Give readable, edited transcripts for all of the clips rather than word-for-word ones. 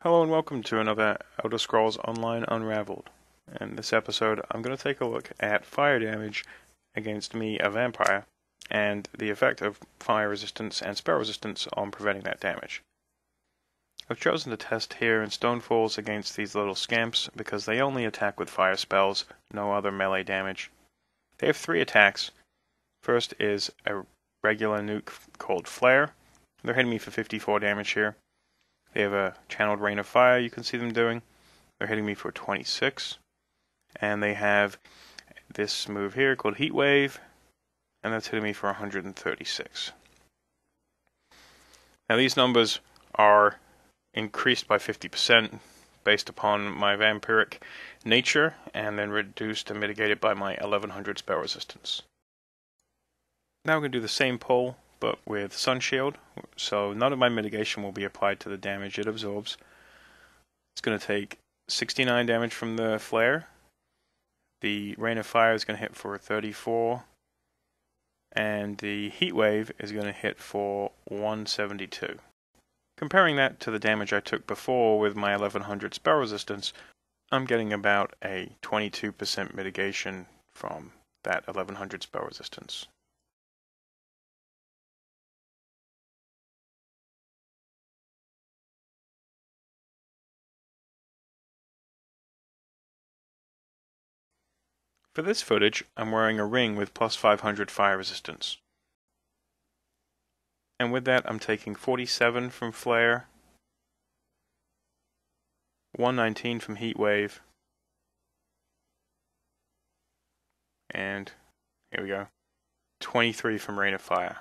Hello and welcome to another Elder Scrolls Online Unraveled. In this episode, I'm going to take a look at fire damage against me, a vampire, and the effect of fire resistance and spell resistance on preventing that damage. I've chosen to test here in Stonefalls against these little scamps because they only attack with fire spells, no other melee damage. They have 3 attacks. First is a regular nuke called Flare. They're hitting me for 54 damage here. They have a channeled rain of fire, you can see them doing. They're hitting me for 26. And they have this move here called Heat Wave, and that's hitting me for 136. Now these numbers are increased by 50% based upon my vampiric nature, and then reduced and mitigated by my 1100 spell resistance. Now we're going to do the same pull, but with Sun Shield, so none of my mitigation will be applied to the damage it absorbs. It's going to take 69 damage from the flare. The Rain of Fire is going to hit for 34, and the Heat Wave is going to hit for 172. Comparing that to the damage I took before with my 1100 spell resistance, I'm getting about a 22% mitigation from that 1100 spell resistance. For this footage, I'm wearing a ring with plus 500 fire resistance. And with that, I'm taking 47 from Flare, 119 from Heat Wave, and here we go, 23 from Rain of Fire.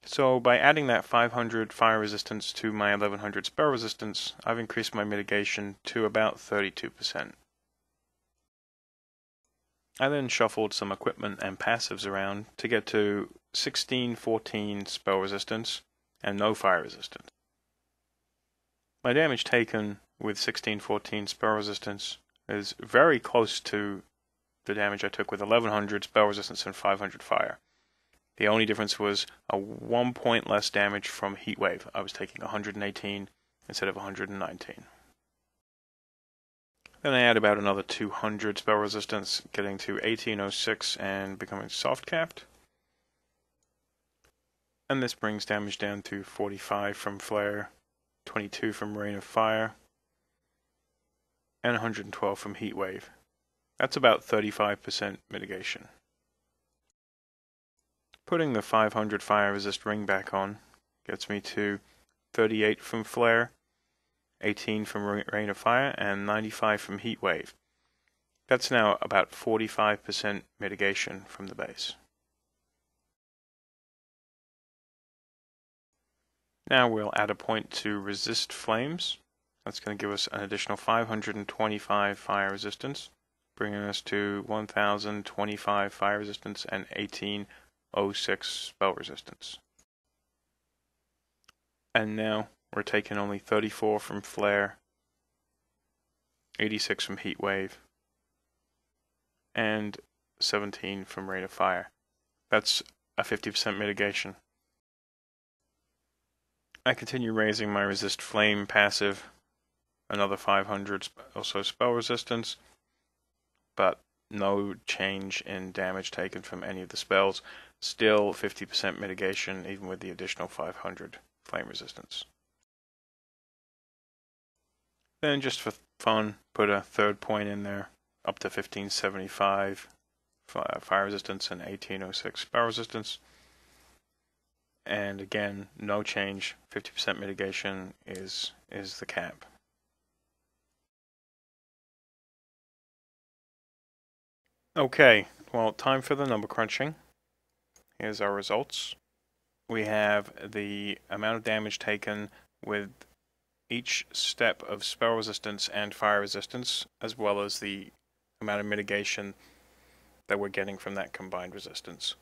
So by adding that 500 fire resistance to my 1100 spell resistance, I've increased my mitigation to about 32%. I then shuffled some equipment and passives around to get to 1614 spell resistance and no fire resistance. My damage taken with 1614 spell resistance is very close to the damage I took with 1100 spell resistance and 500 fire. The only difference was a 1 point less damage from Heat Wave. I was taking 118 instead of 119. Then I add about another 200 spell resistance, getting to 1806 and becoming soft capped. And this brings damage down to 45 from Flare, 22 from Rain of Fire, and 112 from Heat Wave. That's about 35% mitigation. Putting the 500 fire resist ring back on gets me to 38 from Flare, 18 from Rain of Fire, and 95 from Heat Wave. That's now about 45% mitigation from the base. Now we'll add a point to Resist Flames. That's going to give us an additional 525 fire resistance, bringing us to 1025 fire resistance and 1806 spell resistance. And now we're taking only 34 from Flare, 86 from Heat Wave, and 17 from Rain of Fire. That's a 50% mitigation. I continue raising my Resist Flame passive, another 500 or so spell resistance, but no change in damage taken from any of the spells. Still 50% mitigation even with the additional 500 flame resistance. Then just for fun, put a third point in there, up to 1575 fire resistance and 1806 spell resistance. And again, no change, 50% mitigation is the cap. Okay, well, time for the number crunching. Here's our results. We have the amount of damage taken with each step of spell resistance and fire resistance, as well as the amount of mitigation that we're getting from that combined resistance.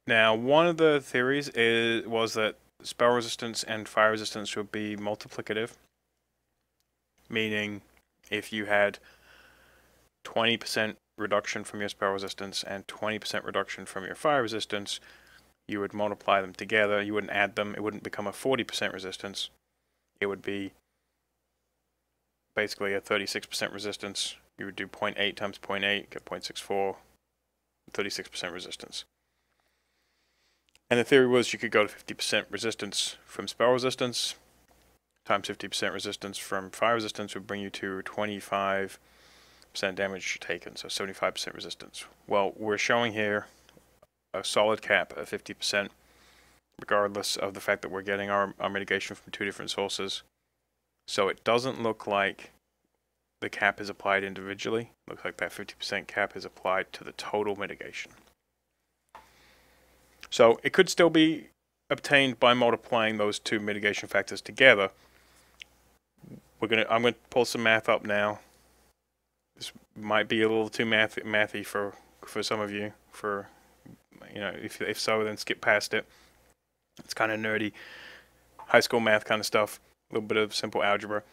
Now, one of the theories was that spell resistance and fire resistance would be multiplicative, meaning if you had 20% reduction from your spell resistance and 20% reduction from your fire resistance, you would multiply them together. You wouldn't add them. It wouldn't become a 40% resistance. It would be basically a 36% resistance. You would do 0.8 times 0.8, get 0.64, 36% resistance. And the theory was you could go to 50% resistance from spell resistance times 50% resistance from fire resistance would bring you to 25% damage taken, so 75% resistance. Well, we're showing here a solid cap at 50%, regardless of the fact that we're getting our mitigation from two different sources. So it doesn't look like the cap is applied individually. It looks like that 50% cap is applied to the total mitigation. So it could still be obtained by multiplying those two mitigation factors together. I'm going to pull some math up now. This might be a little too mathy for some of you. If so, then skip past it. It's kind of nerdy, high school math kind of stuff. A little bit of simple algebra.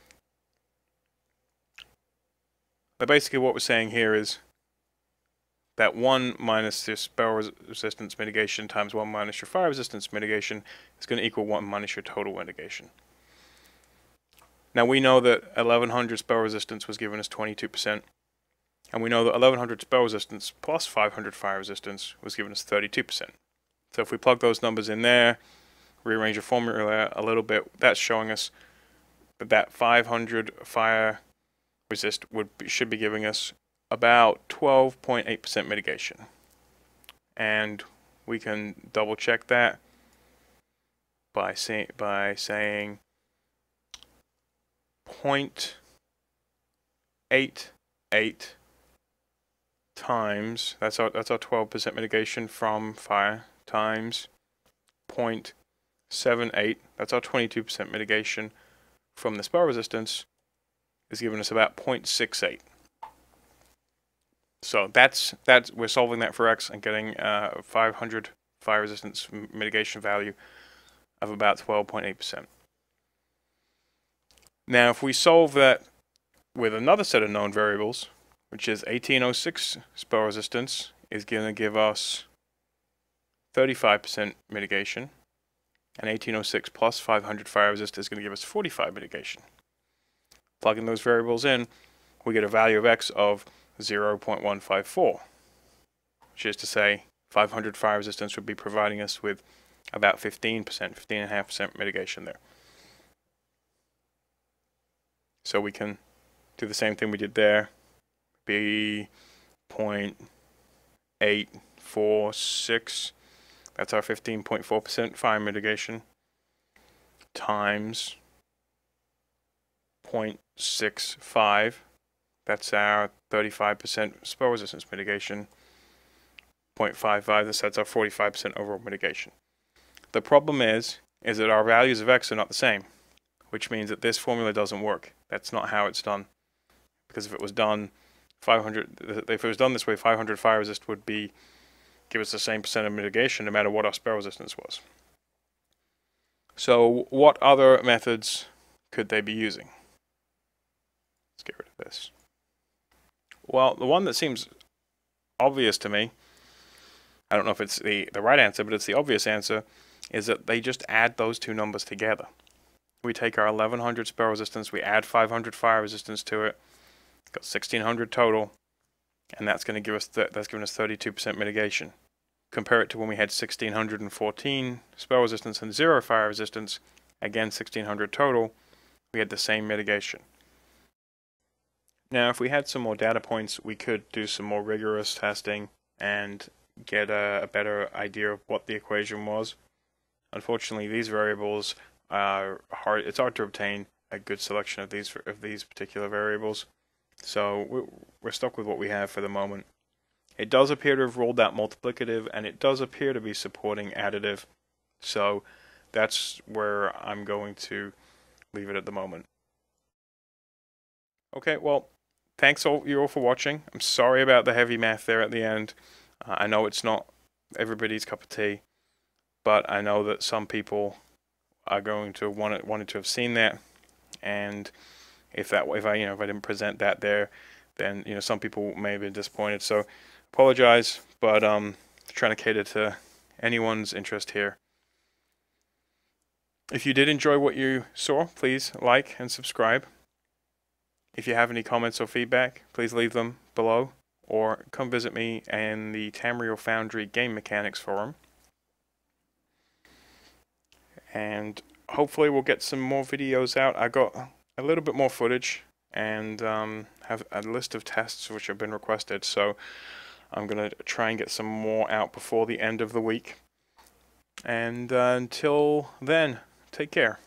But basically, what we're saying here is that 1 minus your spell resistance mitigation times 1 minus your fire resistance mitigation is going to equal 1 minus your total mitigation. Now we know that 1100 spell resistance was given as 22%, and we know that 1100 spell resistance plus 500 fire resistance was given as 32%. So if we plug those numbers in there, rearrange the formula a little bit, that's showing us that 500 fire resist should be giving us about 12.8% mitigation. And we can double check that by saying 0.88 times, that's our 12% mitigation from fire, times 0.78, that's our 22% mitigation from the spell resistance, is giving us about 0.68. So that's we're solving that for x and getting 500 fire resistance mitigation value of about 12.8%. Now, if we solve that with another set of known variables, which is 1806 spell resistance, is going to give us 35% mitigation, and 1806 plus 500 fire resist is going to give us 45 mitigation. Plugging those variables in, we get a value of x of 0.154, which is to say 500 fire resistance would be providing us with about 15.5% mitigation there. So we can do the same thing we did there, be 0.846, that's our 15.4% fire mitigation, times 0.65, that's our 35% spell resistance mitigation, 0.55, that's our 45% overall mitigation. The problem is that our values of x are not the same, which means that this formula doesn't work. That's not how it's done. Because if it was done this way, 500 fire resist would give us the same percent of mitigation no matter what our spell resistance was. So what other methods could they be using? Let's get rid of this. Well, the one that seems obvious to me, I don't know if it's the right answer, but it's the obvious answer, is that they just add those two numbers together. We take our 1100 spell resistance, we add 500 fire resistance to it, got 1600 total, and that's going to give us that's giving us 32% mitigation. Compare it to when we had 1614 spell resistance and 0 fire resistance, again 1600 total, we had the same mitigation. Now if we had some more data points, we could do some more rigorous testing and get a better idea of what the equation was. Unfortunately, these variables are hard. It's hard to obtain a good selection of these particular variables, so we're stuck with what we have for the moment. It does appear to have ruled out multiplicative, and it does appear to be supporting additive, so that's where I'm going to leave it at the moment. Okay, well, thanks you all for watching. I'm sorry about the heavy math there at the end. I know it's not everybody's cup of tea, but I know that some people are going to wanted to have seen that, and if I didn't present that there, then some people may have been disappointed. So apologize, but trying to cater to anyone's interest here. If you did enjoy what you saw, please like and subscribe. If you have any comments or feedback, please leave them below, or come visit me in the Tamriel Foundry Game Mechanics Forum. And hopefully we'll get some more videos out. I got a little bit more footage and have a list of tests which have been requested, so I'm going to try and get some more out before the end of the week. And until then, take care.